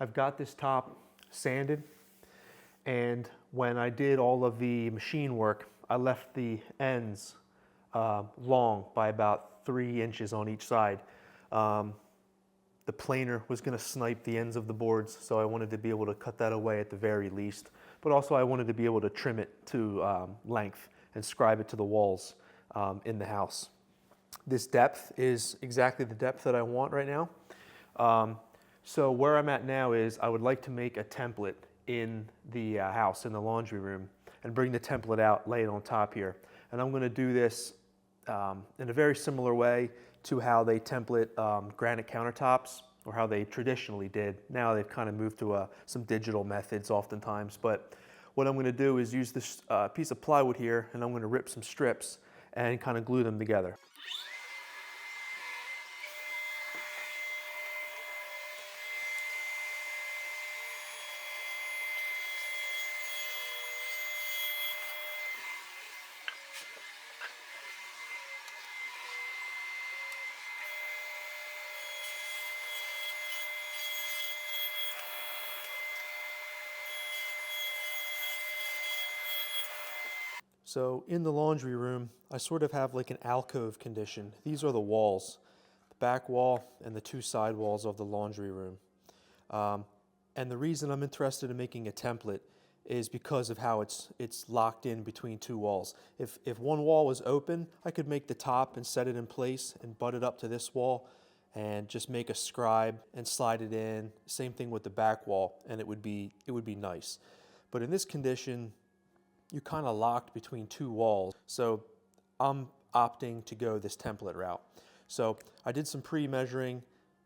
I've got this top sanded, and when I did all of the machine work, I left the ends long by about 3 inches on each side. The planer was going to snipe the ends of the boards, so I wanted to be able to cut that away at the very least. But also I wanted to be able to trim it to length and scribe it to the walls in the house. This depth is exactly the depth that I want right now. So where I'm at now is I would like to make a template in the house, in the laundry room, and bring the template out, lay it on top here. And I'm going to do this in a very similar way to how they template granite countertops, or how they traditionally did. Now they've kind of moved to some digital methods oftentimes, but what I'm going to do is use this piece of plywood here, and I'm going to rip some strips and kind of glue them together. So in the laundry room, I sort of have like an alcove condition. These are the walls, the back wall and the 2 side walls of the laundry room. And the reason I'm interested in making a template is because of how it's locked in between 2 walls. If one wall was open, I could make the top and set it in place and butt it up to this wall and just make a scribe and slide it in. Same thing with the back wall, and it would be nice. But in this condition, you're kind of locked between 2 walls. So I'm opting to go this template route. So I did some pre-measuring.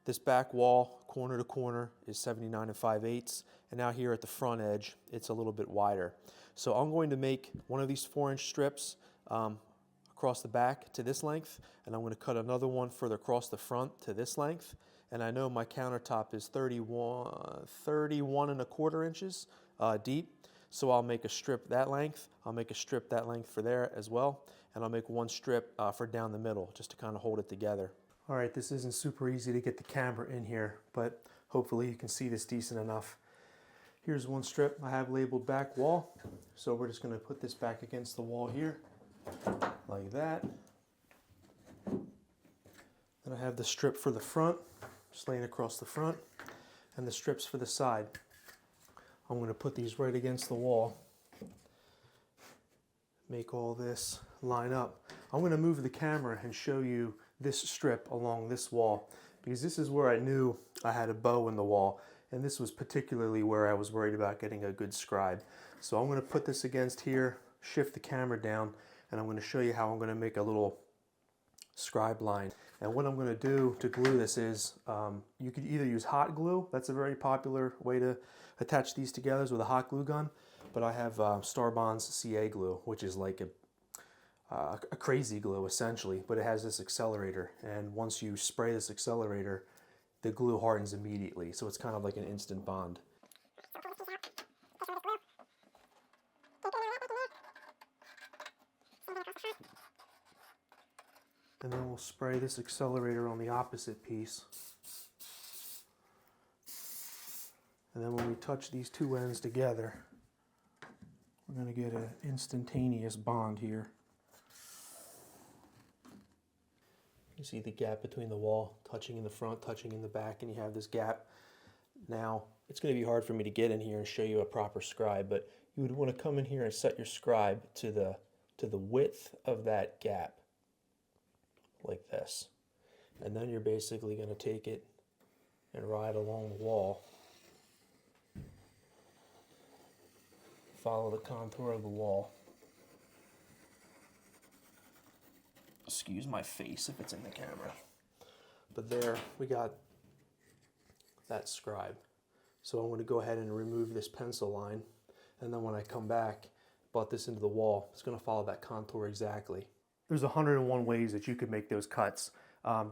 This back wall, corner to corner, is 79 5/8, and now here at the front edge, it's a little bit wider. So I'm going to make one of these 4-inch strips across the back to this length, and I'm going to cut another one further across the front to this length. And I know my countertop is 31 1/4 inches deep. So I'll make a strip that length, I'll make a strip that length for there as well, and I'll make one strip for down the middle just to kind of hold it together. All right, this isn't super easy to get the camera in here, but hopefully you can see this decent enough. Here's one strip I have labeled back wall, so we're just going to put this back against the wall here, like that. Then I have the strip for the front, just laying across the front, and the strips for the side. I'm going to put these right against the wall, make all this line up. I'm going to move the camera and show you this strip along this wall, because this is where I knew I had a bow in the wall, and this was particularly where I was worried about getting a good scribe. So I'm going to put this against here, shift the camera down, and I'm going to show you how I'm going to make a little scribe line. And what I'm going to do to glue this is, you could either use hot glue. That's a very popular way to attach these together, with a hot glue gun. But I have Starbond's CA glue, which is like a crazy glue essentially, but it has this accelerator. And once you spray this accelerator, the glue hardens immediately. So it's kind of like an instant bond. And then we'll spray this accelerator on the opposite piece. And then when we touch these 2 ends together, we're going to get an instantaneous bond here. You see the gap between the wall, touching in the front, touching in the back, and you have this gap. Now, it's going to be hard for me to get in here and show you a proper scribe, but you would want to come in here and set your scribe to the width of that gap, like this. And then you're basically going to take it and ride along the wall. Follow the contour of the wall. Excuse my face if it's in the camera. But there, we got that scribe. So I'm going to go ahead and remove this pencil line, and then when I come back, butt this into the wall. It's going to follow that contour exactly. There's 101 ways that you could make those cuts.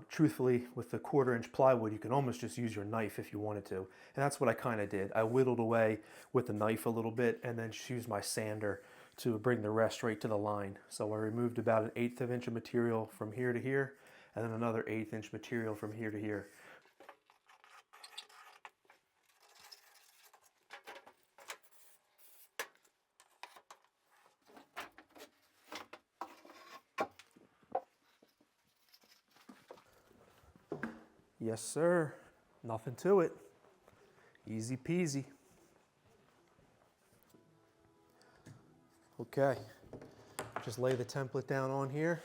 Truthfully, with the 1/4 inch plywood, you can almost just use your knife if you wanted to. And that's what I kind of did. I whittled away with the knife a little bit and then just used my sander to bring the rest right to the line. So I removed about 1/8 of an inch of material from here to here, and then another 1/8 inch material from here to here. Yes, sir. Nothing to it. Easy peasy. Okay, just lay the template down on here.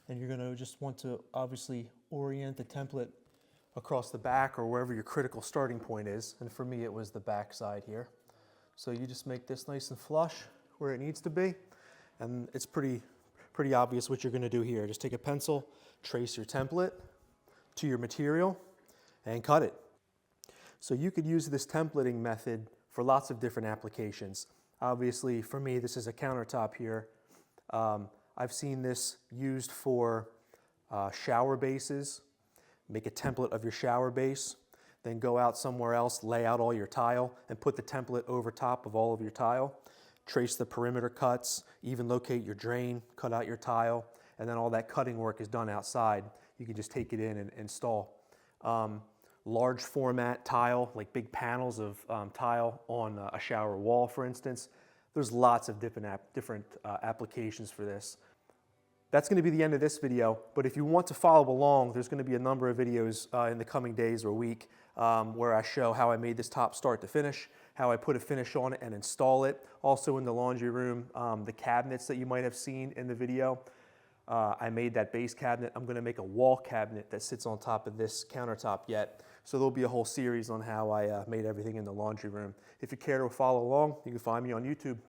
And you're gonna just want to obviously orient the template across the back or wherever your critical starting point is. And for me, it was the back side here. So you just make this nice and flush where it needs to be. And it's pretty obvious what you're gonna do here. Just take a pencil, trace your template to your material, and cut it. So you could use this templating method for lots of different applications. Obviously, for me, this is a countertop here. I've seen this used for shower bases. Make a template of your shower base, then go out somewhere else, lay out all your tile, and put the template over top of all of your tile. Trace the perimeter cuts, even locate your drain, cut out your tile, and then all that cutting work is done outside. You can just take it in and install. Large format tile, like big panels of tile on a shower wall, for instance. There's lots of different applications for this. That's going to be the end of this video, but if you want to follow along, there's going to be a number of videos in the coming days or week where I show how I made this top start to finish, how I put a finish on it and install it. Also in the laundry room, the cabinets that you might have seen in the video. I made that base cabinet. I'm going to make a wall cabinet that sits on top of this countertop yet. So there'll be a whole series on how I made everything in the laundry room. If you care to follow along, you can find me on YouTube.